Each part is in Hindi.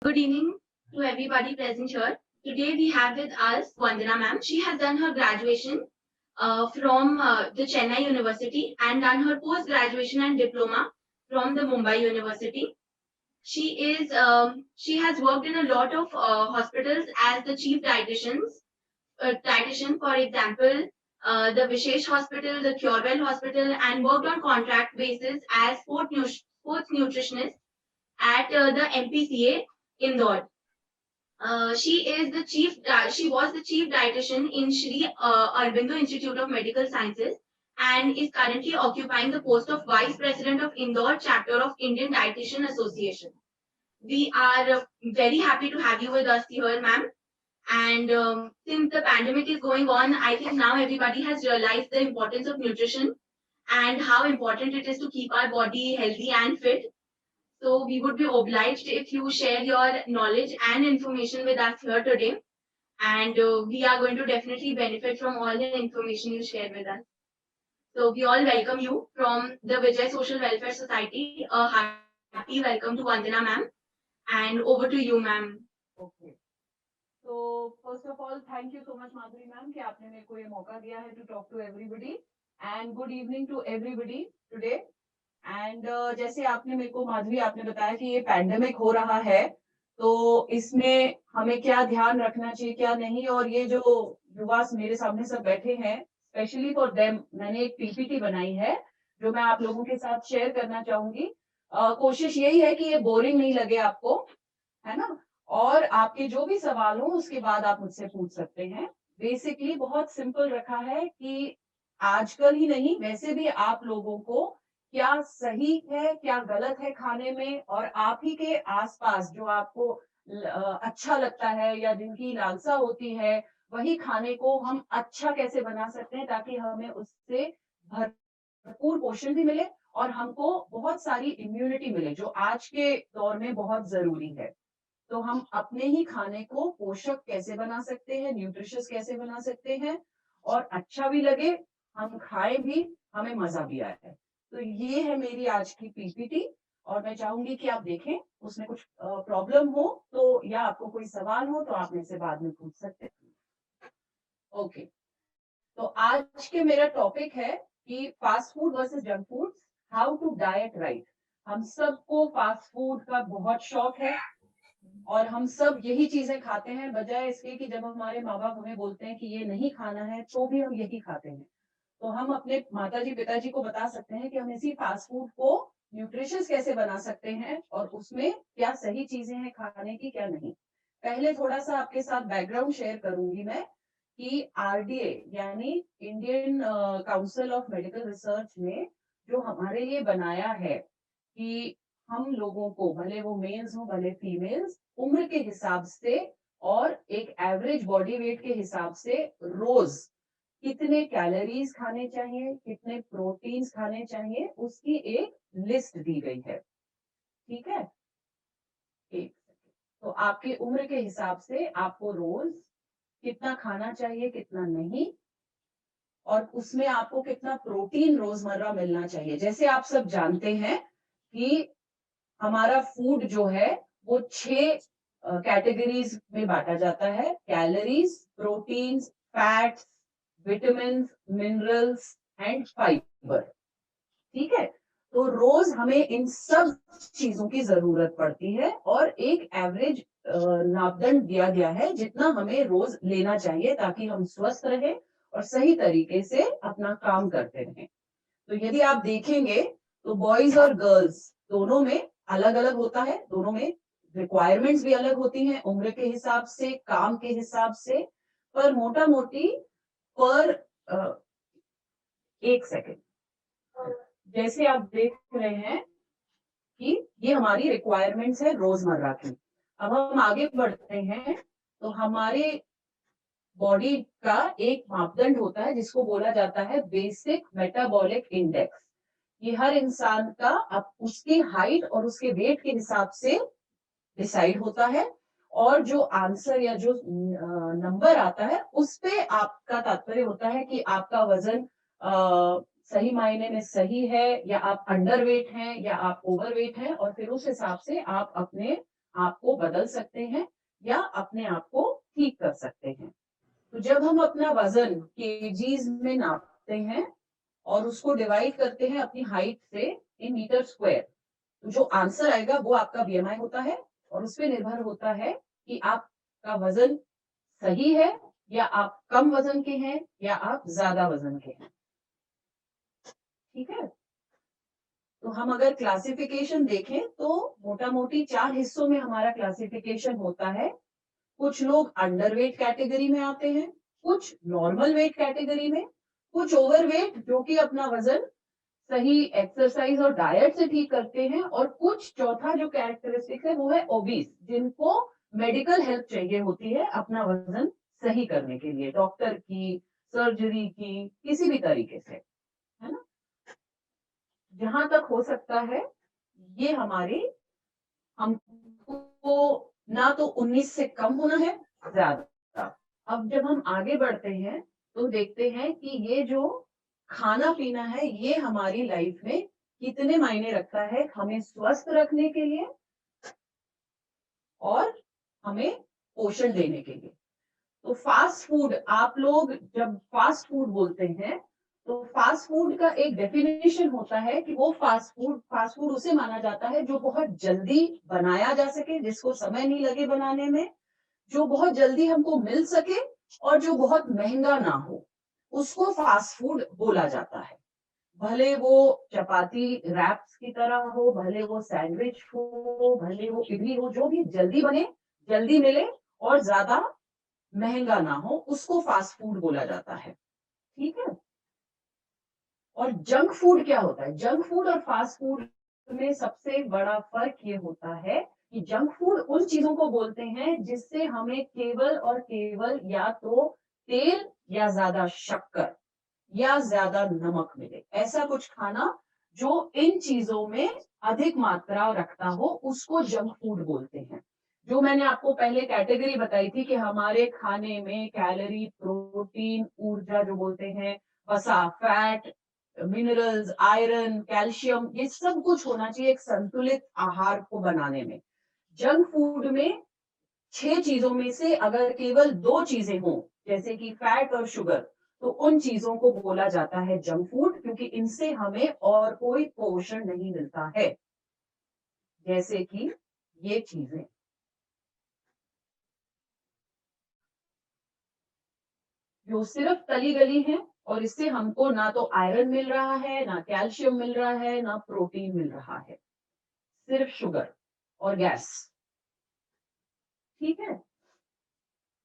Good evening to everybody present here. Today we have with us Vandana ma'am. She has done her graduation from the Chennai University and done her post-graduation and diploma from the Mumbai University. She has worked in a lot of hospitals as the chief dietitian, for example, the Vishesh Hospital, the Curewell Hospital, and worked on contract basis as sports nutritionist at the MPCA Indore. She was the chief dietitian in Shri Aurobindo Institute of Medical Sciences and is currently occupying the post of Vice President of Indore chapter of Indian Dietitian Association. We are very happy to have you with us here, ma'am. And since the pandemic is going on, I think now everybody has realized the importance of nutrition and how important it is to keep our body healthy and fit. So we would be obliged if you share your knowledge and information with us here today. And we are going to definitely benefit from all the information you share with us. So we all welcome you from the Vijay Social Welfare Society. A hearty welcome to Vandana ma'am. And over to you, ma'am. Okay. So first of all, thank you so much, Madhuri ma'am, कि आपने मेरे को ये मौका दिया है to talk to everybody and good evening to everybody today. And जैसे आपने मेरे को माधुरी आपने बताया कि ये पैंडेमिक हो रहा है, तो इसमें हमें क्या ध्यान रखना चाहिए क्या नहीं, और ये जो युवा मेरे सामने सब बैठे हैं, स्पेशली फॉर देम मैंने एक पीपीटी बनाई है जो मैं आप लोगों के साथ शेयर करना चाहूंगी. कोशिश यही है कि ये बोरिंग नहीं लगे आपको, है ना, और आपके जो भी सवाल हो उसके बाद आप मुझसे पूछ सकते हैं. बेसिकली बहुत सिंपल रखा है कि आजकल ही नहीं, वैसे भी आप लोगों को क्या सही है क्या गलत है खाने में, और आप ही के आसपास जो आपको अच्छा लगता है या जिनकी लालसा होती है वही खाने को हम अच्छा कैसे बना सकते हैं ताकि हमें उससे भरपूर पोषण भी मिले और हमको बहुत सारी इम्यूनिटी मिले, जो आज के दौर में बहुत जरूरी है. तो हम अपने ही खाने को पोषक कैसे बना सकते हैं, न्यूट्रिशियस कैसे बना सकते हैं और अच्छा भी लगे, हम खाएं भी, हमें मजा भी आए. तो ये है मेरी आज की पीपीटी और मैं चाहूंगी कि आप देखें, उसमें कुछ प्रॉब्लम हो तो या आपको कोई सवाल हो तो आप मेरे से बाद में पूछ सकते हैं. ओके, तो आज के मेरा टॉपिक है कि fast food versus junk food, how to diet right. हम सबको फास्ट फूड का बहुत शौक है और हम सब यही चीजें खाते हैं, बजाय इसके कि जब हमारे माँ बाप हमें बोलते हैं कि ये नहीं खाना है तो भी हम यही खाते हैं. तो हम अपने माताजी पिताजी को बता सकते हैं कि हम इसी फास्ट फूड को न्यूट्रिशियस कैसे बना सकते हैं और उसमें क्या सही चीजें हैं खाने की क्या नहीं. पहले थोड़ा सा आपके साथ बैकग्राउंड शेयर करूंगी मैं कि आरडीए यानी Indian council of medical research ने जो हमारे लिए बनाया है कि हम लोगों को, भले वो मेल्स हो भले फीमेल्स, उम्र के हिसाब से और एक एवरेज बॉडी वेट के हिसाब से रोज कितने कैलोरीज खाने चाहिए, कितने प्रोटीन्स खाने चाहिए, उसकी एक लिस्ट दी गई है. ठीक है, एक तो आपके उम्र के हिसाब से आपको रोज कितना खाना चाहिए कितना नहीं, और उसमें आपको कितना प्रोटीन रोजमर्रा मिलना चाहिए. जैसे आप सब जानते हैं कि हमारा फूड जो है वो 6 कैटेगरीज में बांटा जाता है: calories, proteins, fats, vitamin, minerals and fibre. ठीक है, तो रोज हमें इन सब चीजों की जरूरत पड़ती है और एक एवरेज मापदंड दिया गया है जितना हमें रोज लेना चाहिए ताकि हम स्वस्थ रहें और सही तरीके से अपना काम करते रहें. तो यदि आप देखेंगे तो बॉयज और गर्ल्स दोनों में अलग अलग होता है, दोनों में रिक्वायरमेंट्स भी अलग होती हैं, उम्र के हिसाब से, काम के हिसाब से, पर मोटा मोटी पर एक सेकेंड, जैसे आप देख रहे हैं कि ये हमारी रिक्वायरमेंट्स है रोजमर्रा की. अब हम आगे बढ़ते हैं तो हमारे बॉडी का एक मापदंड होता है जिसको बोला जाता है बेसिक मेटाबॉलिक इंडेक्स. ये हर इंसान का अब उसकी हाइट और उसके वेट के हिसाब से डिसाइड होता है, और जो आंसर या जो नंबर आता है उस पे आपका तात्पर्य होता है कि आपका वजन सही मायने में सही है या आप अंडर वेट हैं या आप ओवर वेट हैं, और फिर उस हिसाब से आप अपने आपको बदल सकते हैं या अपने आप को ठीक कर सकते हैं। तो जब हम अपना वजन केजीज में नापते हैं और उसको डिवाइड करते हैं अपनी हाइट से इन मीटर स्क्वायर, तो जो आंसर आएगा वो आपका बीएमआई होता है और उस पर निर्भर होता है कि आपका वजन सही है या आप कम वजन के हैं या आप ज्यादा वजन के हैं। ठीक है, तो हम अगर क्लासिफिकेशन देखें तो मोटा मोटी 4 हिस्सों में हमारा क्लासिफिकेशन होता है। कुछ लोग अंडरवेट कैटेगरी में आते हैं, कुछ नॉर्मल वेट कैटेगरी में, कुछ ओवरवेट जो कि अपना वजन सही एक्सरसाइज और डाइट से ठीक करते हैं, और कुछ चौथा जो कैरेक्टरिस्टिक है वो है ओबीस, जिनको मेडिकल हेल्प चाहिए होती है अपना वजन सही करने के लिए, डॉक्टर की, सर्जरी की, किसी भी तरीके से, है ना। जहां तक हो सकता है ये हमारी, हमको ना तो 19 से कम होना है ज्यादा। अब जब हम आगे बढ़ते हैं तो देखते हैं कि ये जो खाना पीना है ये हमारी लाइफ में कितने मायने रखता है हमें स्वस्थ रखने के लिए और हमें पोषण देने के लिए। तो फास्ट फूड, आप लोग जब फास्ट फूड बोलते हैं तो फास्ट फूड का एक डेफिनेशन होता है कि वो फास्ट फूड उसे माना जाता है जो बहुत जल्दी बनाया जा सके, जिसको समय नहीं लगे बनाने में, जो बहुत जल्दी हमको मिल सके और जो बहुत महंगा ना हो, उसको फास्ट फूड बोला जाता है। भले वो चपाती रैप्स की तरह हो, भले वो सैंडविच हो, भले वो इडली हो, जो भी जल्दी बने, जल्दी मिले और ज्यादा महंगा ना हो, उसको फास्ट फूड बोला जाता है। ठीक है, और जंक फूड क्या होता है? जंक फूड और फास्ट फूड में सबसे बड़ा फर्क ये होता है कि जंक फूड उन चीजों को बोलते हैं जिससे हमें केवल और केवल या तो तेल या ज्यादा शक्कर या ज्यादा नमक मिले, ऐसा कुछ खाना जो इन चीजों में अधिक मात्रा रखता हो उसको जंक फूड बोलते हैं। जो मैंने आपको पहले कैटेगरी बताई थी कि हमारे खाने में कैलोरी, प्रोटीन, ऊर्जा जो बोलते हैं, वसा, फैट, मिनरल्स, आयरन, कैल्शियम, ये सब कुछ होना चाहिए एक संतुलित आहार को बनाने में। जंक फूड में 6 चीजों में से अगर केवल 2 चीजें हों, जैसे कि फैट और शुगर, तो उन चीजों को बोला जाता है जंक फूड, क्योंकि इनसे हमें और कोई पोषण नहीं मिलता है। जैसे कि ये चीजें, जो सिर्फ तली गली हैं और इससे हमको ना तो आयरन मिल रहा है, ना कैल्शियम मिल रहा है, ना प्रोटीन मिल रहा है, सिर्फ शुगर और गैस। ठीक है,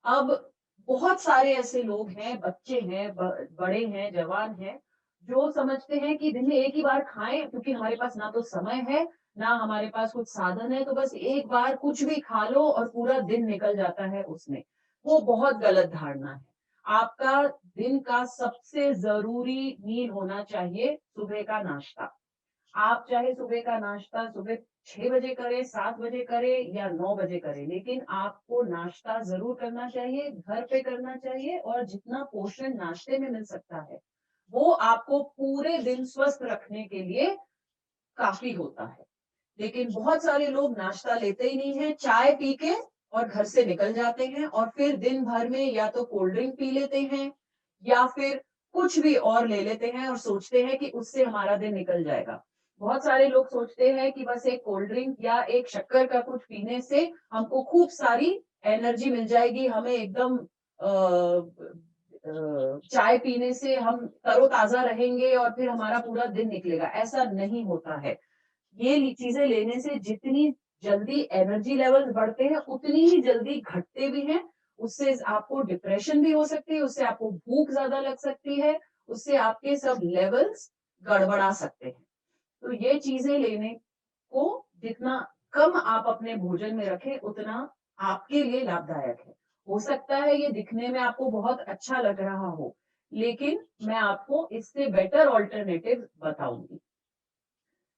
अब बहुत सारे ऐसे लोग हैं, बच्चे हैं, बड़े हैं, जवान हैं, जो समझते हैं कि दिन में एक ही बार खाएं, क्योंकि हमारे पास ना तो समय है ना हमारे पास कुछ साधन है, तो बस एक बार कुछ भी खा लो और पूरा दिन निकल जाता है उसमें। वो बहुत गलत धारणा है। आपका दिन का सबसे जरूरी मील होना चाहिए सुबह का नाश्ता। आप चाहे सुबह का नाश्ता सुबह 6 बजे करें, 7 बजे करें या 9 बजे करें, लेकिन आपको नाश्ता जरूर करना चाहिए, घर पे करना चाहिए, और जितना पोषण नाश्ते में मिल सकता है वो आपको पूरे दिन स्वस्थ रखने के लिए काफी होता है। लेकिन बहुत सारे लोग नाश्ता लेते ही नहीं है, चाय पी के और घर से निकल जाते हैं और फिर दिन भर में या तो कोल्ड ड्रिंक पी लेते हैं या फिर कुछ भी और ले लेते हैं और सोचते हैं कि उससे हमारा दिन निकल जाएगा। बहुत सारे लोग सोचते हैं कि बस एक कोल्ड ड्रिंक या एक शक्कर का कुछ पीने से हमको खूब सारी एनर्जी मिल जाएगी, हमें एकदम चाय पीने से हम तरोताजा रहेंगे और फिर हमारा पूरा दिन निकलेगा। ऐसा नहीं होता है। ये चीजें लेने से जितनी जल्दी एनर्जी लेवल्स बढ़ते हैं उतनी ही जल्दी घटते भी हैं। उससे आपको डिप्रेशन भी हो सकती है, उससे आपको भूख ज्यादा लग सकती है, उससे आपके सब लेवल्स गड़बड़ा सकते हैं। तो ये चीजें लेने को जितना कम आप अपने भोजन में रखें उतना आपके लिए लाभदायक है। हो सकता है ये दिखने में आपको बहुत अच्छा लग रहा हो, लेकिन मैं आपको इससे बेटर ऑल्टरनेटिव बताऊंगी।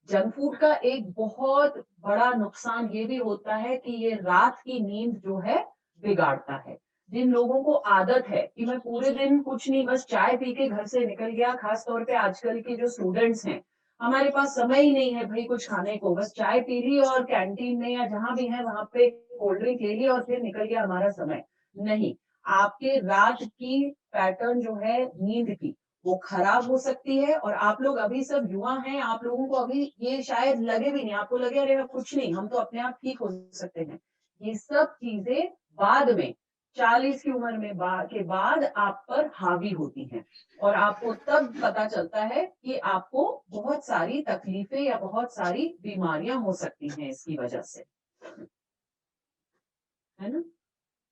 जंक फूड का एक बहुत बड़ा नुकसान ये भी होता है कि ये रात की नींद जो है बिगाड़ता है। जिन लोगों को आदत है कि मैं पूरे दिन कुछ नहीं, बस चाय पी के घर से निकल गया, खास तौर पे आजकल के जो स्टूडेंट्स हैं, हमारे पास समय ही नहीं है भाई कुछ खाने को, बस चाय पी ली और कैंटीन में या जहां भी है वहां पे कोल्ड ड्रिंक ले ली और फिर निकल गया हमारा समय। नहीं, आपके रात की पैटर्न जो है नींद की, वो खराब हो सकती है। और आप लोग अभी सब युवा हैं, आप लोगों को अभी ये शायद लगे भी नहीं, आपको लगे अरे कुछ नहीं, हम तो अपने आप ठीक हो सकते हैं। ये सब चीजें बाद में 40 की उम्र में के बाद आप पर हावी होती हैं, और आपको तब पता चलता है कि आपको बहुत सारी तकलीफें या बहुत सारी बीमारियां हो सकती हैं इसकी वजह से, है ना।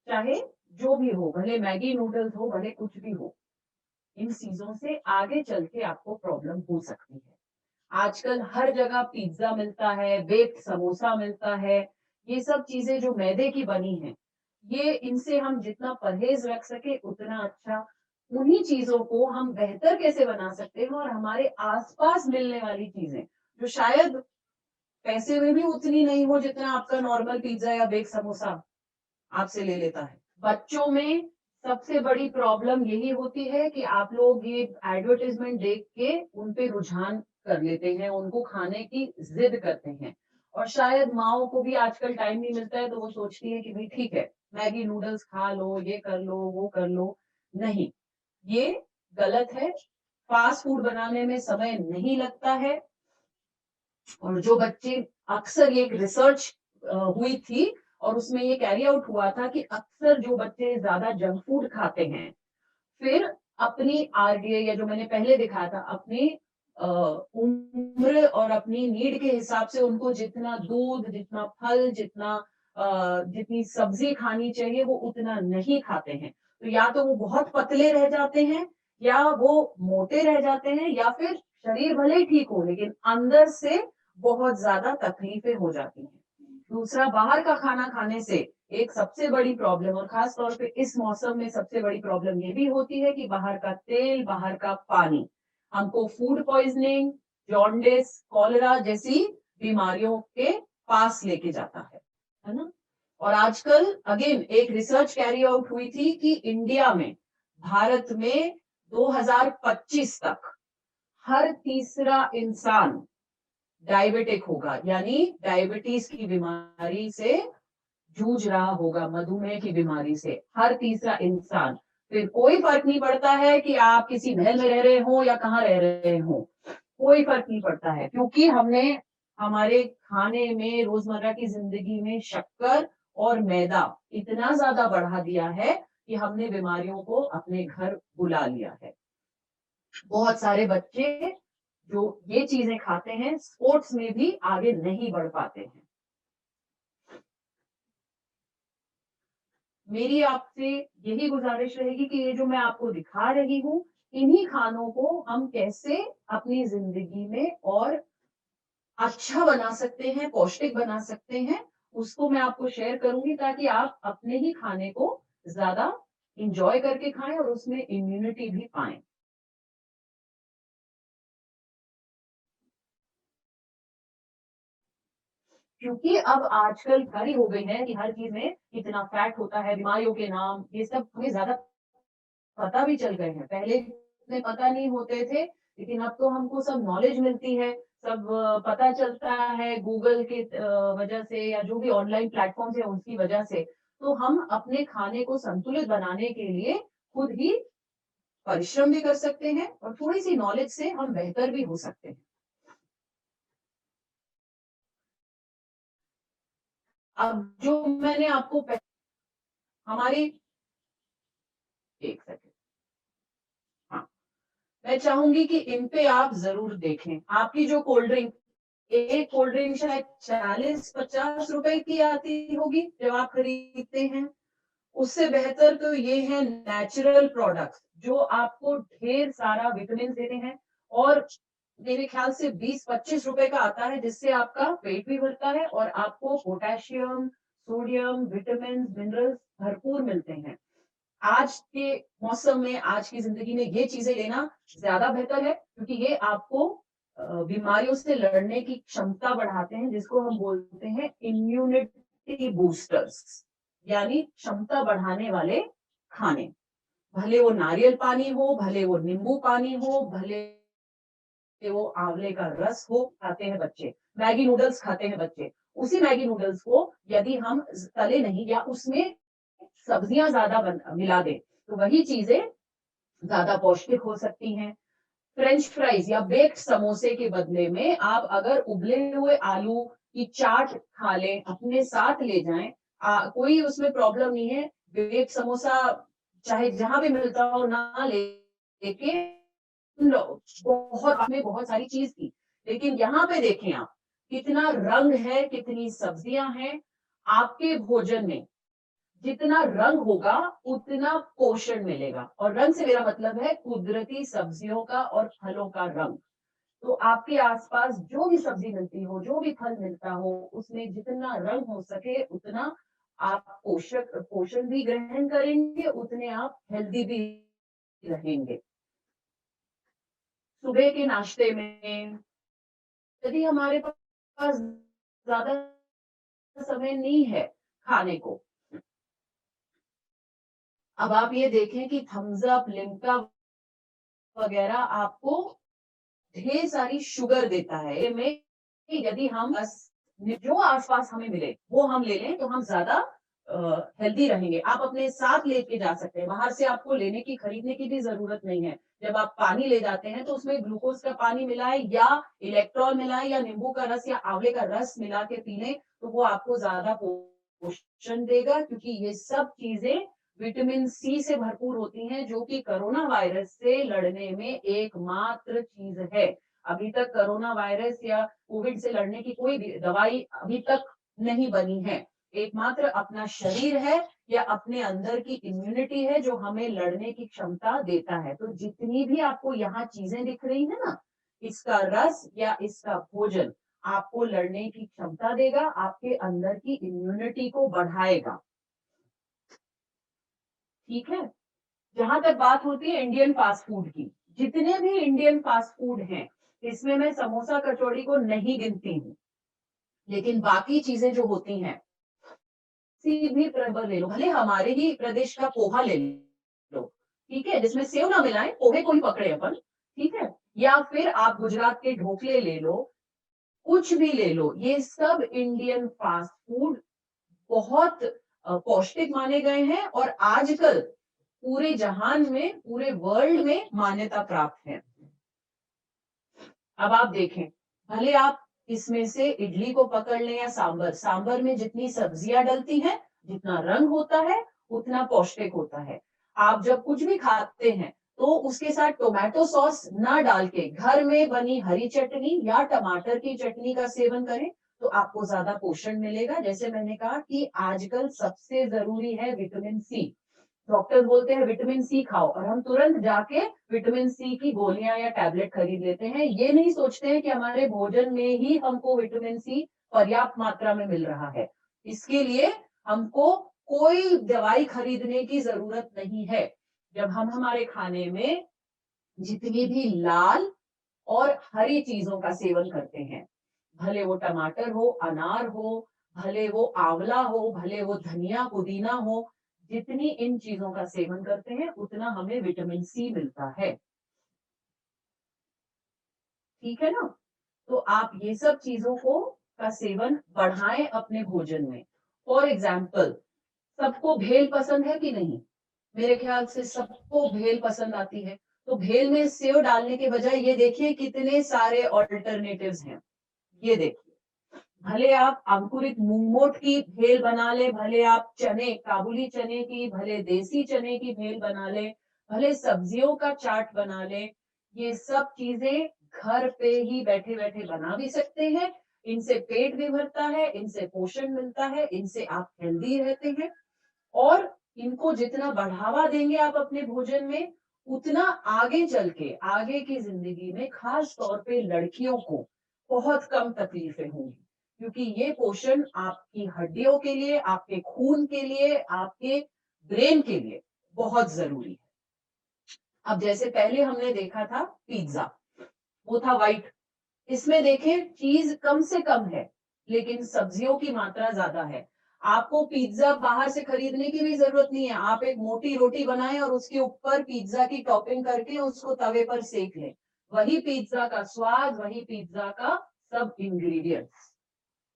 चाहे जो भी हो, भले मैगी नूडल्स हो, भले कुछ भी हो, इन चीजों से आगे चल के आपको प्रॉब्लम हो सकती है। आजकल हर जगह पिज्जा मिलता है, बेक्ड समोसा मिलता है, ये सब चीजें जो मैदे की बनी हैं, ये इनसे हम जितना परहेज रख सके उतना अच्छा। उन्हीं चीजों को हम बेहतर कैसे बना सकते हैं, और हमारे आसपास मिलने वाली चीजें जो शायद पैसे में भी उतनी नहीं हो जितना आपका नॉर्मल पिज्जा या बेक समोसा आपसे ले लेता है। बच्चों में सबसे बड़ी प्रॉब्लम यही होती है कि आप लोग ये एडवर्टाइजमेंट देख के उन पे रुझान कर लेते हैं, उनको खाने की जिद करते हैं। और शायद माओ को भी आजकल टाइम नहीं मिलता है, तो वो सोचती है कि भाई ठीक है, मैगी नूडल्स खा लो, ये कर लो, वो कर लो। नहीं, ये गलत है। फास्ट फूड बनाने में समय नहीं लगता है। और जो बच्चे, अक्सर ये एक रिसर्च हुई थी और उसमें ये कैरी आउट हुआ था कि अक्सर जो बच्चे ज्यादा जंक फूड खाते हैं, फिर अपनी आरडीए या जो मैंने पहले दिखाया था, अपनी उम्र और अपनी नीड के हिसाब से उनको जितना दूध, जितना फल, जितनी सब्जी खानी चाहिए वो उतना नहीं खाते हैं। तो या तो वो बहुत पतले रह जाते हैं, या वो मोटे रह जाते हैं, या फिर शरीर भले ही ठीक हो लेकिन अंदर से बहुत ज्यादा तकलीफें हो जाती हैं। दूसरा, बाहर का खाना खाने से एक सबसे बड़ी प्रॉब्लम, और खास तौर पे इस मौसम में सबसे बड़ी प्रॉब्लम ये भी होती है कि बाहर का तेल, बाहर का पानी हमको फूड पॉइजनिंग, जॉन्डिस, कॉलेरा जैसी बीमारियों के पास लेके जाता है ना। और आजकल अगेन एक रिसर्च कैरी आउट हुई थी कि इंडिया में, भारत में 2025 तक हर तीसरा इंसान डायबिटिक होगा, यानी डायबिटीज की बीमारी से जूझ रहा होगा, मधुमेह की बीमारी से, हर तीसरा इंसान। फिर कोई फर्क नहीं पड़ता है कि आप किसी महल में रह रहे हो या कहाँ रह रहे हो, कोई फर्क नहीं पड़ता है, क्योंकि हमने हमारे खाने में, रोजमर्रा की जिंदगी में शक्कर और मैदा इतना ज्यादा बढ़ा दिया है कि हमने बीमारियों को अपने घर बुला लिया है। बहुत सारे बच्चे जो ये चीजें खाते हैं, स्पोर्ट्स में भी आगे नहीं बढ़ पाते हैं। मेरी आपसे यही गुजारिश रहेगी कि ये जो मैं आपको दिखा रही हूँ, इन्हीं खानों को हम कैसे अपनी जिंदगी में और अच्छा बना सकते हैं, पौष्टिक बना सकते हैं, उसको मैं आपको शेयर करूंगी, ताकि आप अपने ही खाने को ज्यादा इंजॉय करके खाएं और उसमें इम्यूनिटी भी पाएं। क्योंकि अब आजकल घड़ी हो गई है कि हर चीज में इतना फैट होता है, बीमारियों के नाम ये सब हमें ज्यादा पता भी चल गए हैं। पहले इतने पता नहीं होते थे, लेकिन अब तो हमको सब नॉलेज मिलती है, सब पता चलता है गूगल के वजह से, या जो भी ऑनलाइन प्लेटफॉर्म है उसकी वजह से। तो हम अपने खाने को संतुलित बनाने के लिए खुद ही परिश्रम भी कर सकते हैं, और थोड़ी सी नॉलेज से हम बेहतर भी हो सकते हैं। अब जो मैंने आपको हमारी, एक सेकंड, हाँ, मैं चाहूंगी कि इन पे आप जरूर देखें। आपकी जो कोल्ड ड्रिंक, एक कोल्ड ड्रिंक शायद 40-50 रुपए की आती होगी जब आप खरीदते हैं। उससे बेहतर तो ये है नेचुरल प्रोडक्ट्स जो आपको ढेर सारा विटामिन देते हैं, और मेरे ख्याल से 20-25 रुपए का आता है, जिससे आपका पेट भी भरता है और आपको पोटेशियम, सोडियम, विटामिन, मिनरल्स भरपूर मिलते हैं। आज के मौसम में, आज की जिंदगी में ये चीजें लेना ज्यादा बेहतर है, क्योंकि ये आपको बीमारियों से लड़ने की क्षमता बढ़ाते हैं, जिसको हम बोलते हैं इम्यूनिटी बूस्टर्स, यानी क्षमता बढ़ाने वाले खाने। भले वो नारियल पानी हो, भले वो नींबू पानी हो, भले वो आंवले का रस हो खाते हैं बच्चे, मैगी नूडल्स खाते हैं बच्चे। उसी मैगी नूडल्स को यदि हम तले नहीं या उसमें सब्जियां ज्यादा मिला दें तो वही चीजें ज्यादा पौष्टिक हो सकती हैं। फ्रेंच फ्राइज या बेक्ड समोसे के बदले में आप अगर उबले हुए आलू की चाट खा लें, अपने साथ ले जाएं, कोई उसमें प्रॉब्लम नहीं है। बेक्ड समोसा चाहे जहां भी मिलता हो ना लेके बहुत में बहुत सारी चीज थी, लेकिन यहाँ पे देखें आप कितना रंग है, कितनी सब्जियां हैं। आपके भोजन में जितना रंग होगा उतना पोषण मिलेगा, और रंग से मेरा मतलब है कुदरती सब्जियों का और फलों का रंग। तो आपके आसपास जो भी सब्जी मिलती हो, जो भी फल मिलता हो, उसमें जितना रंग हो सके उतना आप पोषण भी ग्रहण करेंगे, उतने आप हेल्दी भी रहेंगे। सुबह के नाश्ते में यदि हमारे पास ज्यादा समय नहीं है खाने को, अब आप ये देखें कि थम्स अप, लिम्का वगैरह आपको ढेर सारी शुगर देता है। में यदि हम जो आसपास हमें मिले वो हम ले लें तो हम ज्यादा हेल्दी रहेंगे। आप अपने साथ लेके जा सकते हैं, बाहर से आपको लेने की खरीदने की भी जरूरत नहीं है। जब आप पानी ले जाते हैं तो उसमें ग्लूकोज का पानी मिलाए या इलेक्ट्रॉल मिलाए या नींबू का रस या आंवले का रस मिला के पी लें तो वो आपको ज्यादा पोषण देगा, क्योंकि ये सब चीजें विटामिन सी से भरपूर होती हैं, जो कि कोरोना वायरस से लड़ने में एकमात्र चीज है। अभी तक कोरोना वायरस या कोविड से लड़ने की कोई भी दवाई अभी तक नहीं बनी है। एकमात्र अपना शरीर है या अपने अंदर की इम्यूनिटी है जो हमें लड़ने की क्षमता देता है। तो जितनी भी आपको यहाँ चीजें दिख रही है ना, इसका रस या इसका भोजन आपको लड़ने की क्षमता देगा, आपके अंदर की इम्यूनिटी को बढ़ाएगा। ठीक है। जहां तक बात होती है इंडियन फास्ट फूड की, जितने भी इंडियन फास्ट फूड हैं इसमें मैं समोसा कचौड़ी को नहीं गिनती हूँ, लेकिन बाकी चीजें जो होती हैं, किसी भी प्रबर ले लो, भले हमारे ही प्रदेश का पोहा ले लो, ठीक है, जिसमें सेव ना मिलाएं, पोहे को ही पकड़े अपन, ठीक है, या फिर आप गुजरात के ढोकले ले लो, कुछ भी ले लो, ये सब इंडियन फास्ट फूड बहुत पौष्टिक माने गए हैं और आजकल पूरे जहान में, पूरे वर्ल्ड में मान्यता प्राप्त है। अब आप देखें, भले आप इसमें से इडली को पकड़ लें या सांबर, सांबर में जितनी सब्जियां डलती हैं, जितना रंग होता है, उतना पौष्टिक होता है। आप जब कुछ भी खाते हैं तो उसके साथ टोमेटो सॉस ना डाल के घर में बनी हरी चटनी या टमाटर की चटनी का सेवन करें तो आपको ज्यादा पोषण मिलेगा। जैसे मैंने कहा कि आजकल सबसे जरूरी है विटामिन सी। डॉक्टर्स बोलते हैं विटामिन सी खाओ और हम तुरंत जाके विटामिन सी की गोलियां या टैबलेट खरीद लेते हैं। ये नहीं सोचते हैं कि हमारे भोजन में ही हमको विटामिन सी पर्याप्त मात्रा में मिल रहा है। इसके लिए हमको कोई दवाई खरीदने की जरूरत नहीं है। जब हम हमारे खाने में जितनी भी लाल और हरी चीजों का सेवन करते हैं, भले वो टमाटर हो, अनार हो, भले वो आंवला हो, भले वो धनिया पुदीना हो, जितनी इन चीजों का सेवन करते हैं उतना हमें विटामिन सी मिलता है। ठीक है ना। तो आप ये सब चीजों को का सेवन बढ़ाएं अपने भोजन में। फॉर एग्जाम्पल, सबको भेल पसंद है कि नहीं? मेरे ख्याल से सबको भेल पसंद आती है। तो भेल में सेव डालने के बजाय ये देखिए कितने सारे ऑल्टरनेटिव्स हैं। ये देखिए, भले आप अंकुरित मूंगमोट की भेल बना ले, भले आप चने, काबुली चने की, भले देसी चने की भेल बना ले, भले सब्जियों का चाट बना ले, ये सब चीजें घर पे ही बैठे बैठे बना भी सकते हैं। इनसे पेट भी भरता है, इनसे पोषण मिलता है, इनसे आप हेल्दी रहते हैं, और इनको जितना बढ़ावा देंगे आप अपने भोजन में, उतना आगे चल के आगे की जिंदगी में खास तौर पे लड़कियों को बहुत कम तकलीफें होंगी, क्योंकि ये पोषण आपकी हड्डियों के लिए, आपके खून के लिए, आपके ब्रेन के लिए बहुत जरूरी है। अब जैसे पहले हमने देखा था पिज्जा, वो था व्हाइट, इसमें देखें चीज कम से कम है लेकिन सब्जियों की मात्रा ज्यादा है। आपको पिज्जा बाहर से खरीदने की भी जरूरत नहीं है, आप एक मोटी रोटी बनाएं और उसके ऊपर पिज्जा की टॉपिंग करके उसको तवे पर सेक लें, वही पिज्जा का स्वाद, वही पिज्जा का सब इंग्रेडिएंट्स,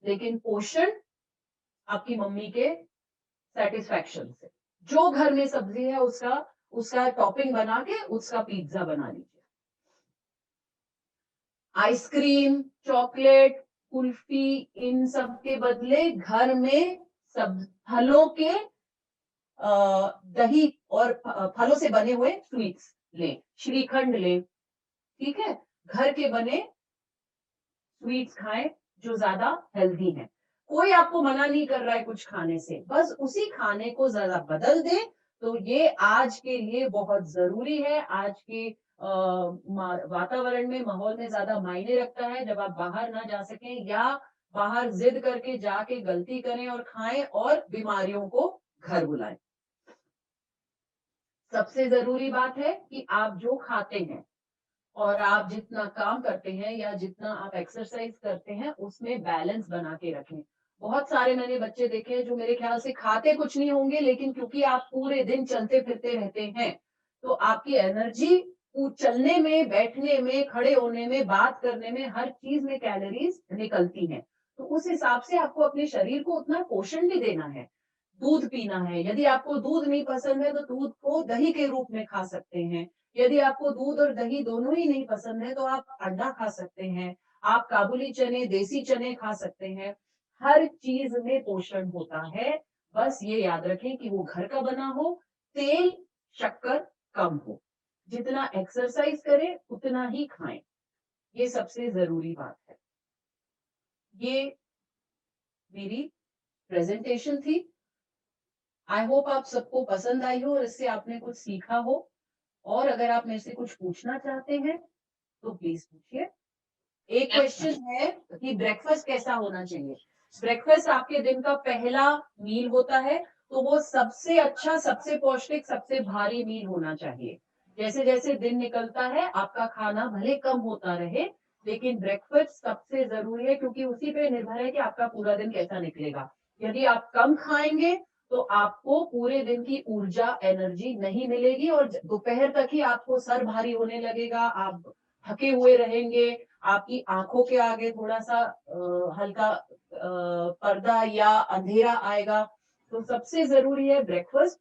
लेकिन पोषण आपकी मम्मी के सेटिस्फैक्शन से। जो घर में सब्जी है उसका टॉपिंग बना के उसका पिज्जा बना लीजिए। आइसक्रीम, चॉकलेट, कुल्फी, इन सब के बदले घर में सब फलों के दही और फलों से बने हुए स्वीट्स लें, श्रीखंड लें, ठीक है। घर के बने स्वीट्स खाएं जो ज्यादा हेल्दी हैं। कोई आपको मना नहीं कर रहा है कुछ खाने से, बस उसी खाने को जरा बदल दे तो ये आज के लिए बहुत जरूरी है। आज के वातावरण में, माहौल में ज्यादा मायने रखता है। जब आप बाहर ना जा सकें या बाहर जिद करके जाके गलती करें और खाएं और बीमारियों को घर बुलाएं। सबसे जरूरी बात है कि आप जो खाते हैं और आप जितना काम करते हैं या जितना आप एक्सरसाइज करते हैं उसमें बैलेंस बना के रखें। बहुत सारे मैंने बच्चे देखे हैं जो मेरे ख्याल से खाते कुछ नहीं होंगे, लेकिन क्योंकि आप पूरे दिन चलते फिरते रहते हैं तो आपकी एनर्जी चलने में, बैठने में, खड़े होने में, बात करने में, हर चीज में कैलोरीज निकलती हैं। तो उस हिसाब से आपको अपने शरीर को उतना पोषण भी देना है। दूध पीना है, यदि आपको दूध नहीं पसंद है तो दूध को दही के रूप में खा सकते हैं। यदि आपको दूध और दही दोनों ही नहीं पसंद है तो आप अंडा खा सकते हैं, आप काबुली चने, देसी चने खा सकते हैं। हर चीज में पोषण होता है, बस ये याद रखें कि वो घर का बना हो, तेल शक्कर कम हो। जितना एक्सरसाइज करें उतना ही खाएं, ये सबसे जरूरी बात है। ये मेरी प्रेजेंटेशन थी। आई होप आप सबको पसंद आई हो और इससे आपने कुछ सीखा हो। और अगर आप मेरे से कुछ पूछना चाहते हैं तो प्लीज पूछिए। एक क्वेश्चन है कि ब्रेकफास्ट कैसा होना चाहिए। ब्रेकफास्ट आपके दिन का पहला मील होता है, तो वो सबसे अच्छा, सबसे पौष्टिक, सबसे भारी मील होना चाहिए। जैसे जैसे दिन निकलता है आपका खाना भले कम होता रहे, लेकिन ब्रेकफास्ट सबसे जरूरी है, क्योंकि उसी पे निर्भर है कि आपका पूरा दिन कैसा निकलेगा। यदि आप कम खाएंगे तो आपको पूरे दिन की ऊर्जा, एनर्जी नहीं मिलेगी और दोपहर तक ही आपको सर भारी होने लगेगा, आप थके हुए रहेंगे, आपकी आंखों के आगे थोड़ा सा हल्का पर्दा या अंधेरा आएगा। तो सबसे जरूरी है ब्रेकफास्ट,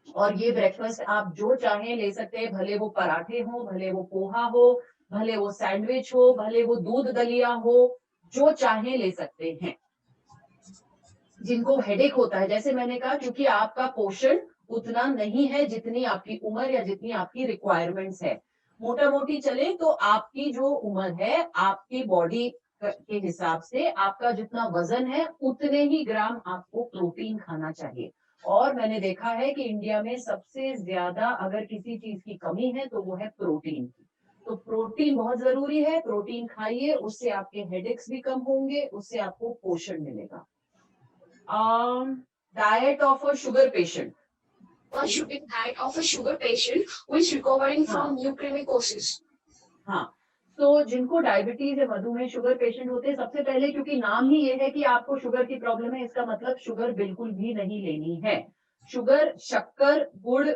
और ये ब्रेकफास्ट आप जो चाहें ले सकते हैं, भले वो पराठे हो, भले वो पोहा हो, भले वो सैंडविच हो, भले वो दूध दलिया हो, जो चाहें ले सकते हैं। जिनको हेडेक होता है, जैसे मैंने कहा, क्योंकि आपका पोषण उतना नहीं है जितनी आपकी उम्र या जितनी आपकी रिक्वायरमेंट्स है। मोटा मोटी चले तो आपकी जो उम्र है, आपकी बॉडी के हिसाब से आपका जितना वजन है उतने ही ग्राम आपको प्रोटीन खाना चाहिए। और मैंने देखा है कि इंडिया में सबसे ज्यादा अगर किसी चीज की कमी है तो वो है प्रोटीन की। तो प्रोटीन बहुत जरूरी है, प्रोटीन खाइए, उससे आपके हेडेक्स भी कम होंगे, उससे आपको पोषण मिलेगा। Diet of a sugar patient. One should be diet of a sugar patient who is recovering from mucormycosis. हाँ, तो जिनको डायबिटीज या मधुमेह, शुगर पेशेंट होते हैं, सबसे पहले, क्योंकि नाम ही ये है कि आपको शुगर की प्रॉब्लम है, इसका मतलब शुगर बिल्कुल भी नहीं लेनी है। शुगर शक्कर, गुड़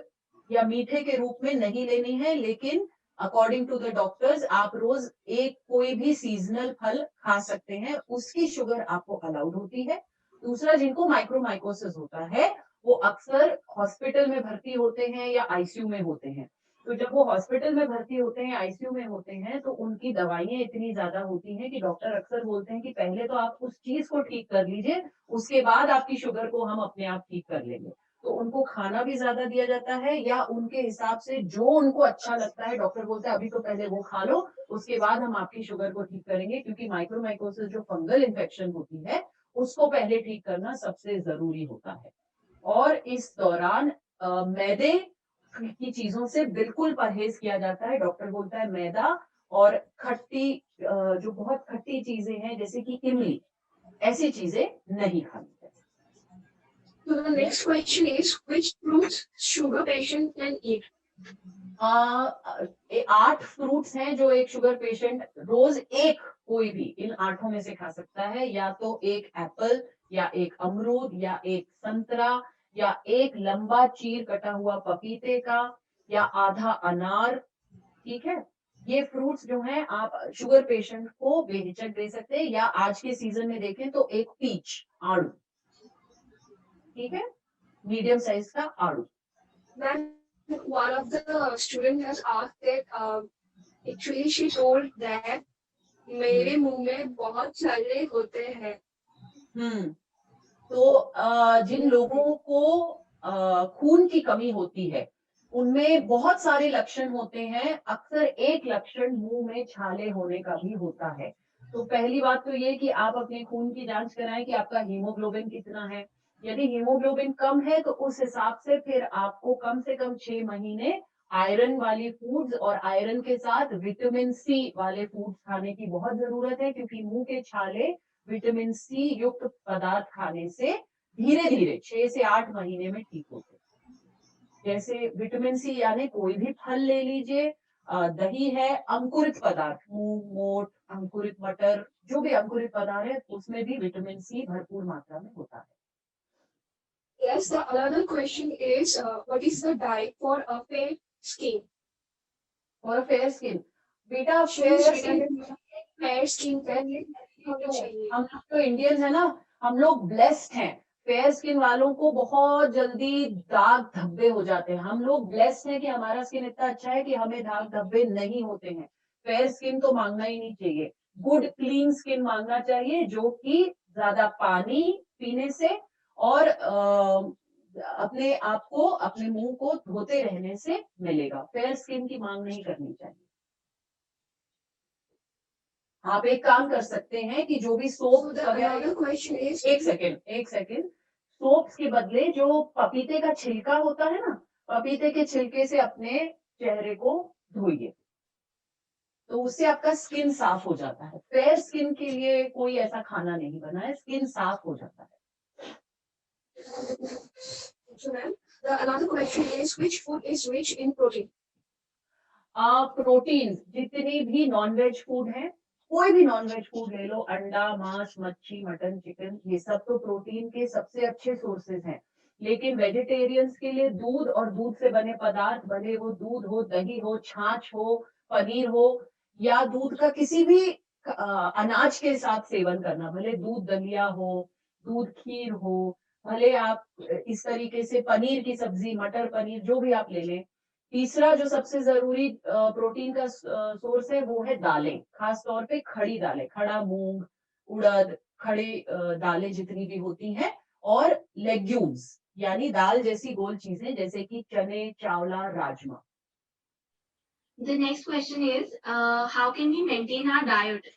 या मीठे के रूप में नहीं लेनी है, लेकिन अकॉर्डिंग टू द डॉक्टर्स आप रोज एक कोई भी सीजनल फल खा सकते हैं, उसकी शुगर आपको अलाउड होती है। दूसरा, जिनको माइक्रोमाइकोसिस होता है वो अक्सर हॉस्पिटल में भर्ती होते हैं या आईसीयू में होते हैं। तो जब वो हॉस्पिटल में भर्ती होते हैं, आईसीयू में होते हैं, तो उनकी दवाइयां इतनी ज्यादा होती हैं कि डॉक्टर अक्सर बोलते हैं कि पहले तो आप उस चीज को ठीक कर लीजिए, उसके बाद आपकी शुगर को हम अपने आप ठीक कर लेंगे। तो उनको खाना भी ज्यादा दिया जाता है, या उनके हिसाब से जो उनको अच्छा लगता है, डॉक्टर बोलते हैं अभी तो पहले वो खा लो, उसके बाद हम आपकी शुगर को ठीक करेंगे, क्योंकि माइक्रोमाइकोसिस जो फंगल इन्फेक्शन होती है उसको पहले ठीक करना सबसे जरूरी होता है। और इस दौरान मैदे की चीजों से बिल्कुल परहेज किया जाता है। डॉक्टर बोलता है मैदा और खट्टी, जो बहुत खट्टी चीजें हैं जैसे कि इमली, ऐसी चीजें नहीं खानी है। So the next question is, which fruits sugar patient can eat? 8 fruits हैं जो एक शुगर पेशेंट रोज एक कोई भी इन 8 में से खा सकता है, या तो एक एप्पल, या एक अमरूद, या एक संतरा, या एक लंबा चीर कटा हुआ पपीते का, या आधा अनार, ठीक है। ये फ्रूट्स जो हैं आप शुगर पेशेंट को बेहिचक दे सकते हैं, या आज के सीजन में देखें तो एक पीच, आड़ू, ठीक है, मीडियम साइज का आड़ू। Then one of the student has asked that actually she told that मेरे मुंह में बहुत छाले होते हैं. तो जिन लोगों को खून की कमी होती है उनमें बहुत सारे लक्षण होते हैं, अक्सर एक लक्षण मुंह में छाले होने का भी होता है। तो पहली बात तो ये कि आप अपने खून की जांच कराएं कि आपका हीमोग्लोबिन कितना है। यदि हीमोग्लोबिन कम है तो उस हिसाब से फिर आपको कम से कम 6 महीने आयरन वाली फूड्स और आयरन के साथ विटामिन सी वाले फूड्स खाने की बहुत जरूरत है, क्योंकि मुंह के छाले विटामिन सी युक्त पदार्थ खाने से धीरे धीरे 6 से 8 महीने में ठीक होते हैं। जैसे विटामिन सी यानी कोई भी फल ले लीजिए, दही है, अंकुरित पदार्थ, मूंग, मोठ, अंकुरित मटर, जो भी अंकुरित पदार्थ है उसमें भी विटामिन सी भरपूर मात्रा में होता है। Yes, the another question is what is the diet for a fair skin? और फेयर स्किन, बेटा She is fair written skin, fair skin होनी चाहिए. हम लोग तो इंडियंस है ना, हम लोग ब्लेस्ड हैं। फेयर स्किन वालों को बहुत जल्दी दाग धब्बे हो जाते हैं। हम लोग ब्लेस्ड हैं कि हमारा स्किन इतना अच्छा है कि हमें दाग धब्बे नहीं होते हैं। फेयर स्किन तो मांगना ही नहीं चाहिए, गुड क्लीन स्किन मांगना चाहिए, जो कि ज्यादा पानी पीने से और अपने आप को, अपने मुंह को धोते रहने से मिलेगा। फेयर स्किन की मांग नहीं करनी चाहिए। आप एक काम कर सकते हैं कि जो भी सोप So the वगैरह, another question is एक सेकेंड, सोप्स के बदले जो पपीते का छिलका होता है ना, पपीते के छिलके से अपने चेहरे को धोइए, तो उससे आपका स्किन साफ हो जाता है। फेयर स्किन के लिए कोई ऐसा खाना नहीं बना है, स्किन साफ हो जाता है। so ma'am, the another question is which food is rich in protein? Protein, जितनी भी नॉनवेज फूड है, कोई भी नॉनवेज फूड ले लो, अंडा, मांस, मच्छी, मटन, चिकन, ये सब तो प्रोटीन के सबसे अच्छे सोर्सेज हैं। लेकिन वेजिटेरियंस के लिए दूध और दूध से बने पदार्थ, भले वो दूध हो, दही हो, छाछ हो, पनीर हो, या दूध का किसी भी अनाज के साथ सेवन करना, भले दूध दलिया हो, दूध खीर हो, भले आप इस तरीके से पनीर की सब्जी, मटर पनीर, जो भी आप ले लें। तीसरा जो सबसे जरूरी प्रोटीन का सोर्स है वो है दालें, खास तौर पे खड़ी दालें, खड़ा मूंग, उड़द, खड़ी दालें जितनी भी होती हैं, और लेग्यूम्स यानी दाल जैसी गोल चीजें, जैसे कि चने, Chawla, rajma. The next question is, how can we maintain our diet?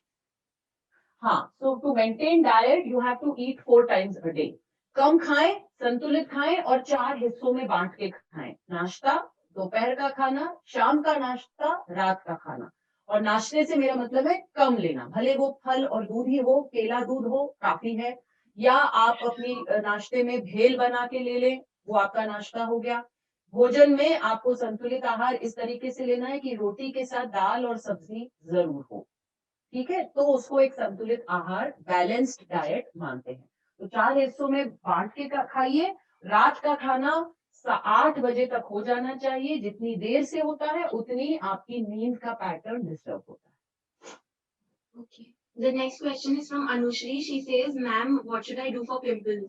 हाँ, so to maintain diet you have to eat 4 times a day. कम खाएं, संतुलित खाएं और 4 हिस्सों में बांट के खाएं। नाश्ता, दोपहर का खाना, शाम का नाश्ता, रात का खाना। और नाश्ते से मेरा मतलब है कम लेना, भले वो फल और दूध ही हो, केला दूध हो काफी है, या आप अपनी नाश्ते में भेल बना के ले लें, वो आपका नाश्ता हो गया। भोजन में आपको संतुलित आहार इस तरीके से लेना है कि रोटी के साथ दाल और सब्जी जरूर हो, ठीक है, तो उसको एक संतुलित आहार, बैलेंस्ड डाइट मानते हैं। तो 4 हिस्सों में बांट के खाइए। रात का खाना 8 बजे तक हो जाना चाहिए, जितनी देर से होता है उतनी आपकी नींद का पैटर्न डिस्टर्ब होता है। Okay. The next question is from Anushri. She says, "Ma'am, what should I do for pimples?"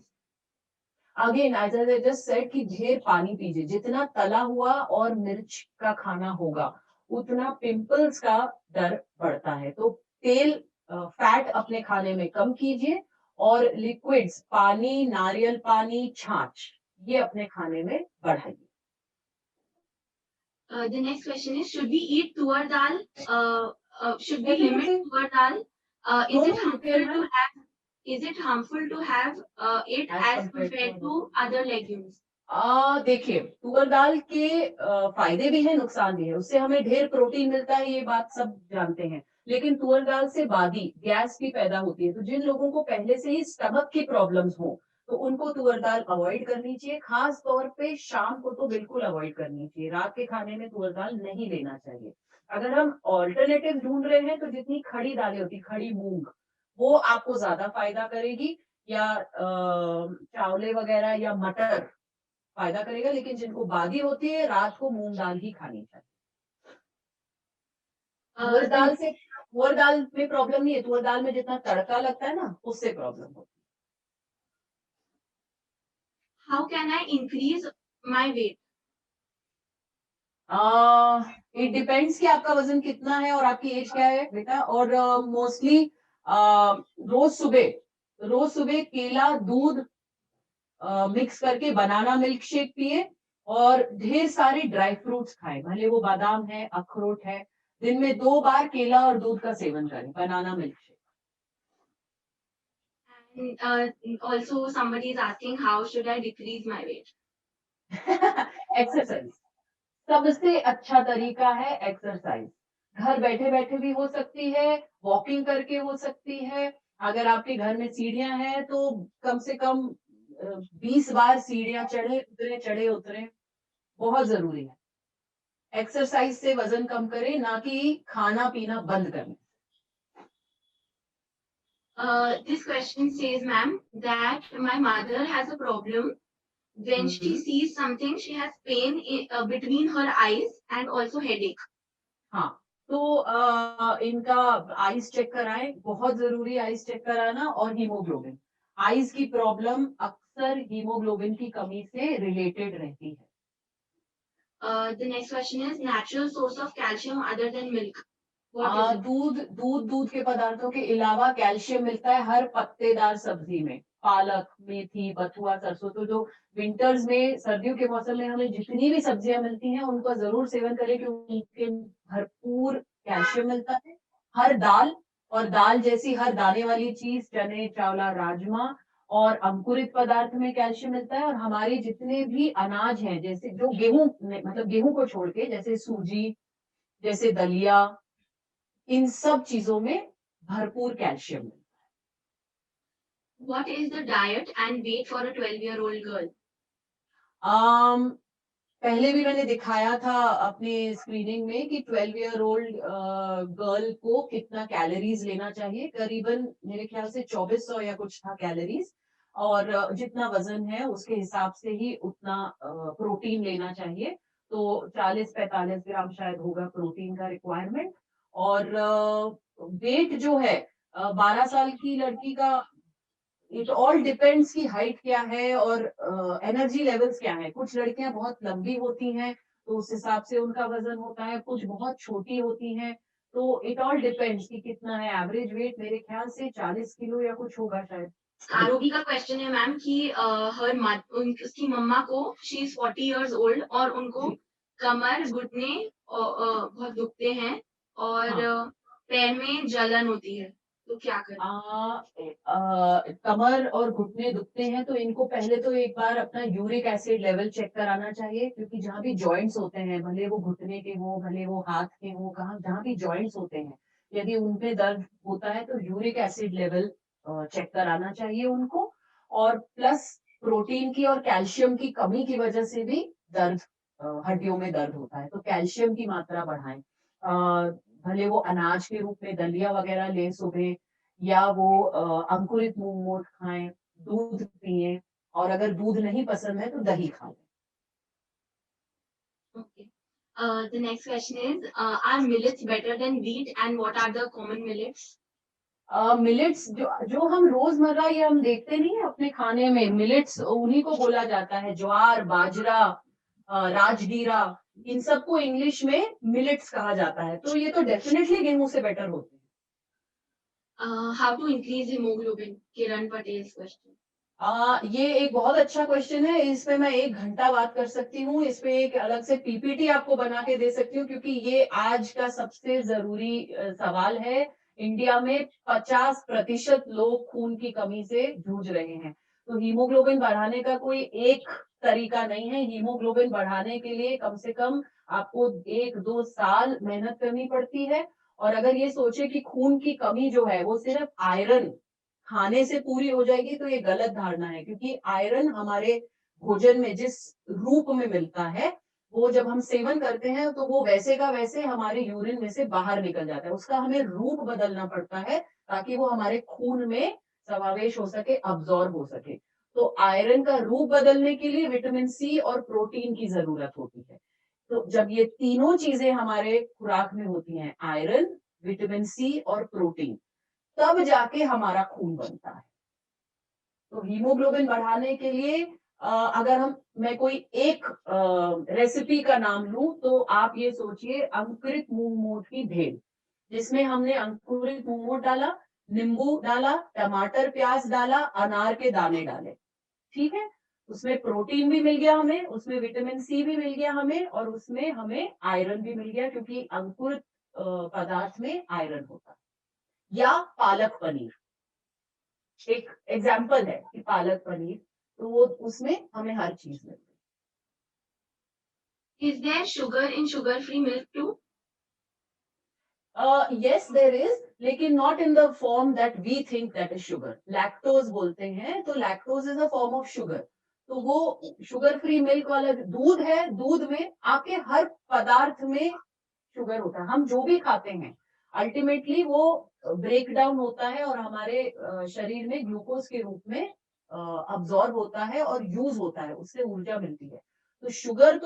Again as I just said कि ढेर पानी पीजिए, जितना तला हुआ और मिर्च का खाना होगा उतना पिंपल्स का डर बढ़ता है। तो तेल, फैट अपने खाने में कम कीजिए, और लिक्विड्स, पानी, नारियल पानी, छाछ, ये अपने खाने में बढ़ाइए। The next question is, should we eat tur dal? Should we limit Definitely. tur dal? Is No, it no, you harmful can to have. have? Is it harmful to have it as compared to other legumes? देखिए, तुअर दाल के फायदे भी हैं, नुकसान भी है। उससे हमें ढेर प्रोटीन मिलता है, ये बात सब जानते हैं। लेकिन तुअर दाल से बादी गैस भी पैदा होती है। तो जिन लोगों को पहले से ही स्टमक की प्रॉब्लम्स हो, तो उनको तुअर दाल अवॉइड करनी चाहिए। खास तौर पे शाम को तो बिल्कुल अवॉइड करनी चाहिए। रात के खाने में तुअर दाल नहीं लेना चाहिए। अगर हम ऑल्टरनेटिव ढूंढ रहे हैं तो जितनी खड़ी दालें होती, खड़ी मूंग, वो आपको ज्यादा फायदा करेगी, या चावले वगैरह या मटर फायदा करेगा। लेकिन जिनको बादी होती है, रात को मूंग दाल ही खानी चाहिए। तुअर दाल में प्रॉब्लम नहीं है, तुअर दाल में जितना तड़का लगता है ना उससे प्रॉब्लम होती how can I increase my weight? है। इट डिपेंड्स कि आपका वजन कितना है और आपकी एज क्या है बेटा। और मोस्टली रोज सुबह केला दूध मिक्स करके बनाना मिल्क शेक पिए और ढेर सारे ड्राई फ्रूट्स खाएं, भले वो बादाम है अखरोट है। दिन में 2 बार केला और दूध का सेवन करें, banana milk shake. And also somebody is asking how should I decrease my weight? Exercise सबसे अच्छा तरीका है। एक्सरसाइज घर बैठे बैठे भी हो सकती है, वॉकिंग करके हो सकती है। अगर आपके घर में सीढ़ियां हैं तो कम से कम 20 बार सीढ़ियां चढ़े उतरे बहुत जरूरी है। एक्सरसाइज से वजन कम करें, ना कि खाना पीना बंद करें। This question says, ma'am, that my mother has a problem. When she sees something, she has pain between her eyes and also headache. हाँ, तो इनका आईज चेक कराएं, बहुत जरूरी आईज चेक कराना। और हीमोग्लोबिन, आईज की प्रॉब्लम अक्सर हीमोग्लोबिन की कमी से रिलेटेड रहती है। The next question is natural source of calcium other than milk. दूध के पदार्थों के अलावा कैल्शियम मिलता है हर पत्तेदार सब्जी में, पालक, मेथी, बथुआ, सरसों। तो जो विंटर्स में, सर्दियों के मौसम में हमें जितनी भी सब्जियां मिलती हैं उनका जरूर सेवन करें, क्योंकि उनके भरपूर कैल्शियम मिलता है। हर दाल और दाल जैसी हर दाने वाली चीज, चने, चावला, राजमा और अंकुरित पदार्थ में कैल्शियम मिलता है। और हमारे जितने भी अनाज हैं, जैसे जो गेहूं, मतलब गेहूं को छोड़ के, जैसे सूजी, जैसे दलिया, इन सब चीजों में भरपूर कैल्शियम है। What is the diet and weight for a 12-year-old girl? पहले भी मैंने दिखाया था अपने स्क्रीनिंग में कि 12-year-old गर्ल को कितना कैलोरीज लेना चाहिए। करीबन मेरे ख्याल से 2400 या कुछ था कैलोरीज। और जितना वजन है उसके हिसाब से ही उतना प्रोटीन लेना चाहिए। तो 40-45 ग्राम शायद होगा प्रोटीन का रिक्वायरमेंट। और वेट जो है 12 साल की लड़की का, इट ऑल डिपेंड्स की हाइट क्या है और एनर्जी लेवल्स क्या है। कुछ लड़कियां बहुत लंबी होती हैं तो उस हिसाब से उनका वजन होता है, कुछ बहुत छोटी होती हैं। तो इट ऑल डिपेंड्स कि कितना है। एवरेज वेट मेरे ख्याल से 40 किलो या कुछ होगा शायद। आरोही का क्वेश्चन है मैम कि उसकी मम्मा को, शी इज 40 years old और उनको कमर घुटने बहुत दुखते हैं और पैर में जलन होती है, तो क्या करें? कमर और घुटने दुखते हैं तो इनको पहले तो एक बार अपना यूरिक एसिड लेवल चेक कराना चाहिए, क्योंकि जहाँ भी जॉइंट्स होते हैं, भले वो घुटने के हो, भले वो हाथ के हो, जहाँ भी जॉइंट्स होते हैं, यदि उनपे दर्द होता है तो यूरिक एसिड लेवल चेक कराना चाहिए उनको। और प्लस प्रोटीन की और कैल्शियम की कमी की वजह से भी दर्द, हड्डियों में दर्द होता है, तो कैल्शियम की मात्रा बढ़ाएं। भले वो अनाज के रूप में दलिया वगैरह ले सुबह, या वो अंकुरित मूंग मोठ खाएं, दूध पिए, और अगर दूध नहीं पसंद है तो दही खाएं। Okay. The next question is, are millets better than wheat and what are the common millets? Millets जो हम रोजमर्रा ये हम देखते नहीं है अपने खाने में, मिलेट्स उन्हीं को बोला जाता है। ज्वार, बाजरा, राजगीरा, इन सबको इंग्लिश में मिलेट्स कहा जाता है। तो ये तो डेफिनेटली गेहूं से बेटर होते हैं। How to increase hemoglobin? Kiran Patels question. ये एक बहुत अच्छा क्वेश्चन है। इस पे मैं 1 घंटा बात कर सकती हूँ। इस पे एक अलग से पीपीटी आपको बना के दे सकती हूँ, क्योंकि ये आज का सबसे जरूरी सवाल है। इंडिया में 50% लोग खून की कमी से जूझ रहे हैं। तो हीमोग्लोबिन बढ़ाने का कोई एक तरीका नहीं है। हीमोग्लोबिन बढ़ाने के लिए कम से कम आपको 1-2 साल मेहनत करनी पड़ती है। और अगर ये सोचे कि खून की कमी जो है वो सिर्फ आयरन खाने से पूरी हो जाएगी, तो ये गलत धारणा है। क्योंकि आयरन हमारे भोजन में जिस रूप में मिलता है, वो जब हम सेवन करते हैं तो वो वैसे का वैसे हमारे यूरिन में से बाहर निकल जाता है। उसका हमें रूप बदलना पड़ता है ताकि वो हमारे खून में समावेश हो सके, अब्सॉर्ब हो सके। तो आयरन का रूप बदलने के लिए विटामिन सी और प्रोटीन की जरूरत होती है। तो जब ये तीनों चीजें हमारे खुराक में होती हैं, आयरन, विटामिन सी और प्रोटीन, तब जाके हमारा खून बनता है। तो हीमोग्लोबिन बढ़ाने के लिए अगर मैं कोई एक रेसिपी का नाम लूं, तो आप ये सोचिए अंकुरित मूंग मोठ की भेल, जिसमें हमने अंकुरित मूंग मोठ डाला, नींबू डाला, टमाटर प्याज डाला, अनार के दाने डाले, ठीक है। उसमें प्रोटीन भी मिल गया हमें, उसमें विटामिन सी भी मिल गया हमें, और उसमें हमें आयरन भी मिल गया, क्योंकि अंकुरित पदार्थ में आयरन होता है। या पालक पनीर एक एग्जाम्पल है कि पालक पनीर, तो वो उसमें हमें हर चीज मिलती है। Is there sugar in sugar-free milk too? Yes, there is, लेकिन not in the form that we think that is sugar. Lactose बोलते हैं, तो lactose is a form of sugar. तो वो शुगर फ्री मिल्क वाला दूध है, दूध में आपके हर पदार्थ में शुगर होता है। हम जो भी खाते हैं अल्टीमेटली वो ब्रेक डाउन होता है और हमारे शरीर में ग्लूकोज के रूप में अब्सॉर्ब होता है और यूज होता है, उससे ऊर्जा मिलती है। तो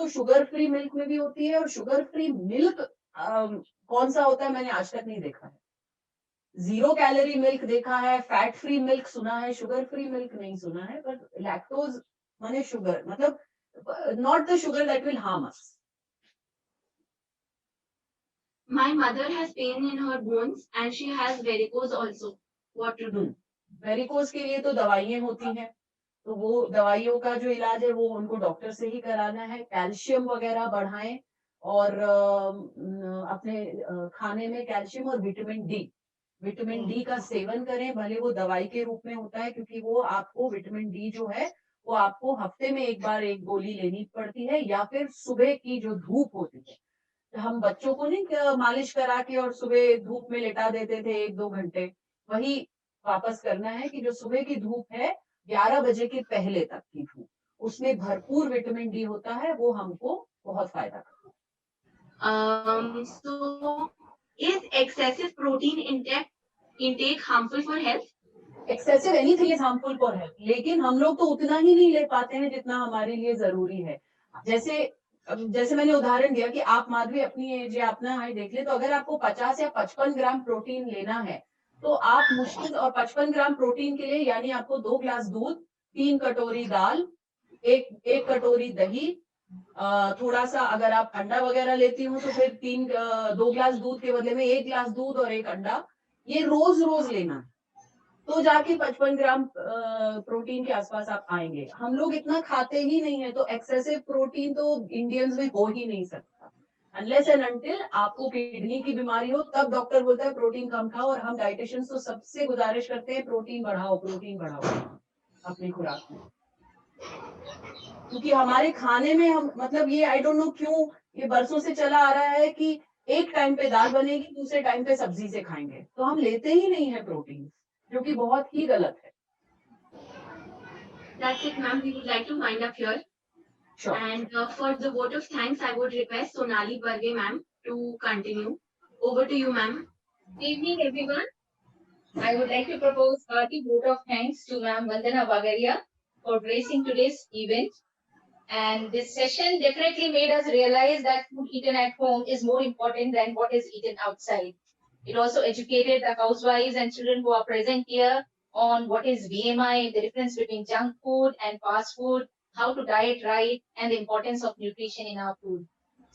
शुगर फ्री मिल्क में भी होती है, और शुगर फ्री मिल्क कौन सा होता है मैंने आज तक नहीं देखा है। 0 कैलोरी मिल्क देखा है, फैट फ्री मिल्क सुना है, शुगर फ्री मिल्क नहीं सुना है। पर लैक्टोज माने शुगर, मतलब not the sugar that will harm us. My mother has pain in her bones and she has varicose also. What to do? Varicose के लिए तो दवाइयां होती हैं, तो वो दवाइयों का जो इलाज है वो उनको डॉक्टर से ही कराना है। कैल्शियम वगैरह बढ़ाएं, और अपने खाने में कैल्शियम और विटामिन डी का सेवन करें, भले वो दवाई के रूप में होता है, क्योंकि वो आपको विटामिन डी जो है वो आपको हफ्ते में एक बार एक गोली लेनी पड़ती है, या फिर सुबह की जो धूप होती है, हम बच्चों को नहीं मालिश करा के और सुबह धूप में लेटा देते थे 1-2 घंटे, वही वापस करना है कि जो सुबह की धूप है 11 बजे के पहले तक की धूप, उसमें भरपूर विटामिन डी होता है, वो हमको बहुत फायदा करता है। So is excessive protein intake harmful for health? Excessive anything is harmful for health, लेकिन हम लोग तो उतना ही नहीं ले पाते हैं जितना हमारे लिए जरूरी है। जैसे मैंने उदाहरण दिया कि आप माधवी अपनी एज या अपना हाइट देख ले, तो अगर आपको 50 या 55 ग्राम प्रोटीन लेना है, तो आप मुश्किल, और 55 ग्राम प्रोटीन के लिए यानी आपको 2 ग्लास दूध, 3 कटोरी दाल, एक कटोरी दही, थोड़ा सा अगर आप अंडा वगैरह लेती हो तो फिर 2 ग्लास दूध के बदले में 1 ग्लास दूध और 1 अंडा, ये रोज रोज लेना है, तो जाके 55 ग्राम प्रोटीन के आसपास आप आएंगे। हम लोग इतना खाते ही नहीं है, तो एक्सेसिव प्रोटीन तो इंडियंस में हो ही नहीं सकता, अनलेस एंड अनटिल आपको किडनी की बीमारी हो, तब डॉक्टर बोलता है प्रोटीन कम खाओ। और हम डाइटिशियंस तो सबसे गुजारिश करते हैं प्रोटीन बढ़ाओ अपनी खुराक में, क्योंकि हमारे खाने में हम, मतलब ये आई डोंट नो क्यों ये बरसों से चला आ रहा है कि एक टाइम पे दाल बनेगी, दूसरे टाइम पे सब्जी से खाएंगे, तो हम लेते ही नहीं है प्रोटीन, जो कि बहुत ही गलत है। That's it, ma'am. We would like to wind up here. Sure. And for the vote of thanks, I would request Sonali Barge, ma'am, to continue. Over to you, ma'am. Good evening, everyone. I would like to propose a hearty vote of thanks to Ma'am Vandana Bagaria for gracing today's event. And this session definitely made us realize that food eaten at home is more important than what is eaten outside. It also educated the housewives and children who are present here on what is BMI, the difference between junk food and fast food, how to diet right, and the importance of nutrition in our food.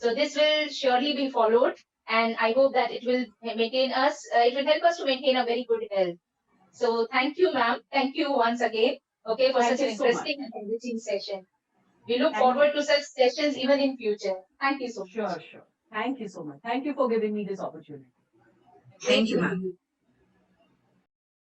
So this will surely be followed, and I hope that it will help us to maintain a very good health. So thank you, ma'am. Thank you once again, okay, for such an interesting and enriching session. We look forward to such sessions even in future. Thank you so much. Sure. Thank you so much. Thank you for giving me this opportunity. Thank you, ma'am.